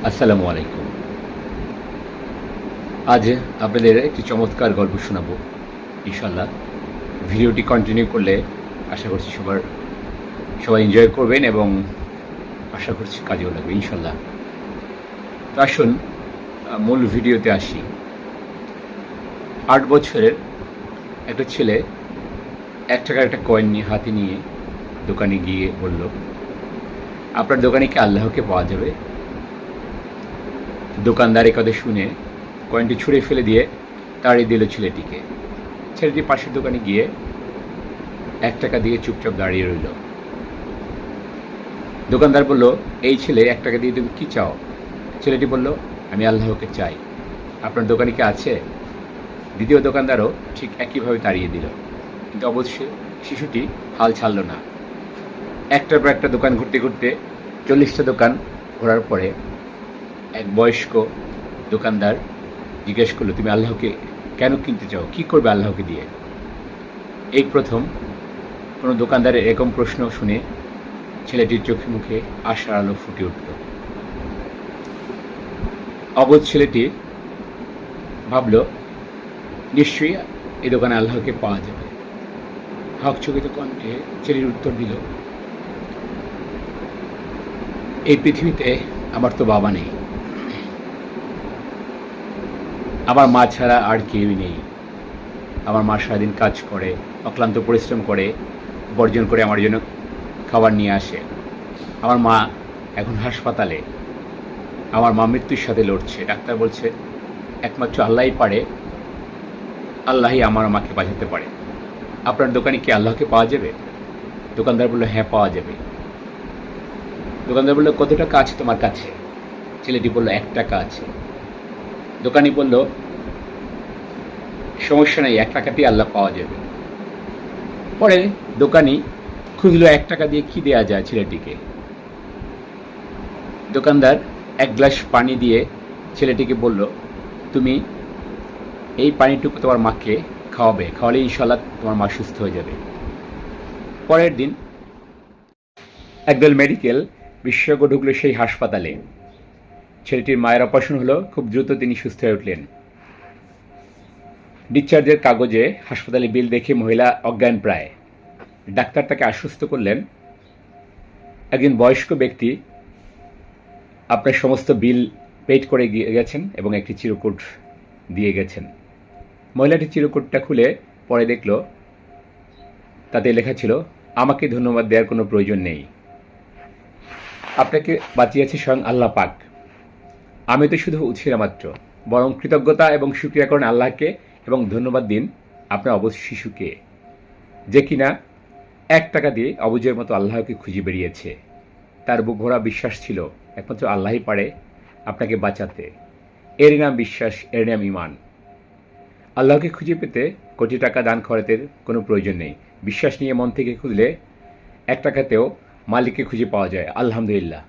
আসসালামু আলাইকুম। আজ আপনাদের একটি চমৎকার গল্প শোনাবো ইনশাল্লাহ। ভিডিওটি কন্টিনিউ করলে আশা করছি সবাই এনজয় করবেন এবং আশা করছি কাজেও লাগবে ইনশাল্লাহ। তো আসুন মূল ভিডিওতে আসি। 8 বছরের একটা ছেলে 1 টাকার একটা কয়েন নিয়ে হাতে নিয়ে দোকানে গিয়ে বলল, আপনার দোকানে কি আল্লাহকে পাওয়া যাবে? দোকানদার এ কথা শুনে কয়েনটি ছুঁড়ে ফেলে দিয়ে তাড়িয়ে দিল ছেলেটিকে। ছেলেটি পাশের দোকানে গিয়ে 1 টাকা দিয়ে চুপচাপ দাঁড়িয়ে রইল। দোকানদার বলল, এই ছেলে 1 টাকা দিয়ে তুমি কি চাও? ছেলেটি বলল, আমি আল্লাহকে চাই। আপনার দোকানে কি আছে? দ্বিতীয় দোকানদারও ঠিক একইভাবে তাড়িয়ে দিল। কিন্তু অবশ্যই শিশুটি হাল ছাড়ল না। একটার পর একটা দোকান ঘুরতে ঘুরতে 40টা দোকান ঘোরার পরে এক বয়স্ক দোকানদার জিজ্ঞেস করলো, তুমি আল্লাহকে কেন কিনতে চাও? কি করবে আল্লাহকে দিয়ে? এই প্রথম কোনো দোকানদারের এরকম প্রশ্ন শুনে ছেলেটির চোখে মুখে আশার আলো ফুটে উঠল। অবোধ ছেলেটি ভাবল, নিশ্চয়ই এই দোকানে আল্লাহকে পাওয়া যাবে। হকচকিত কণ্ঠে ছেলের উত্তর দিল, এই পৃথিবীতে আমার তো বাবা নেই, আমার মা ছাড়া আর কেউই নেই। আমার মা সারাদিন কাজ করে, অক্লান্ত পরিশ্রম করে, উপার্জন করে আমার জন্য খাবার নিয়ে আসে। আমার মা এখন হাসপাতালে। আমার মা মৃত্যুর সাথে লড়ছে। ডাক্তার বলছে একমাত্র আল্লাহই পারে, আল্লাহই আমার মাকে বাঁচাতে পারে। আপনার দোকানে কি আল্লাহকে পাওয়া যাবে? দোকানদার বলল, হ্যাঁ পাওয়া যাবে। দোকানদার বলল, কত টাকা আছে তোমার কাছে? ছেলেটি বলল, 1 টাকা আছে। দোকানি বলল, সমস্যা নেই, 1 টাকাতেই আল্লাহ পাওয়া যাবে। পরে দোকানি খুঁজলো 1 টাকা দিয়ে কি দেয়া যায় ছেলেটিকে। দোকানদার 1 গ্লাস পানি দিয়ে ছেলেটিকে বলল, তুমি এই পানিটুকু তোমার মাকে খাওয়াবে, খাওয়ালে ইনশাল্লাহ তোমার মা সুস্থ হয়ে যাবে। পরের দিন একদল মেডিকেল বিশেষজ্ঞ ঢুকলো সেই হাসপাতালে। ছেলেটির মায়ের অপারেশন হলো, খুব দ্রুত তিনি সুস্থ হয়ে উঠলেন। ডিসচার্জের কাগজে হাসপাতালে বিল দেখে মহিলা অজ্ঞান প্রায়। ডাক্তার তাকে আশ্বস্ত করলেন, একজন বয়স্ক ব্যক্তি আপনার সমস্ত বিল পেড করে গেছেন এবং একটি চিরকুট দিয়ে গেছেন। মহিলাটি চিরকুটটা খুলে পরে দেখল তাতে লেখা ছিল, আমাকে ধন্যবাদ দেওয়ার কোনো প্রয়োজন নেই, আপনাকে বাঁচিয়েছে স্বয়ং আল্লাহ পাক। আমি তো শুধু উছিলা মাত্র, বরং কৃতজ্ঞতা এবং শুকরিয়া করেন আল্লাহকে এবং ধন্যবাদ দিন আপনার অবুঝ শিশুকে, যে কিনা 1 টাকা দিয়ে অবুঝের মতো আল্লাহকে খুঁজে বেরিয়েছে। তার বুক ভরা বিশ্বাস ছিল একমাত্র আল্লাহই পারে আপনাকে বাঁচাতে। এর নাম বিশ্বাস, এর নাম ঈমান। আল্লাহকে খুঁজে পেতে কোটি টাকা দান খরচের কোনো প্রয়োজন নেই। বিশ্বাস নিয়ে মন থেকে খুঁজলে 1 টাকাতেও মালিককে খুঁজে পাওয়া যায়। আলহামদুলিল্লাহ।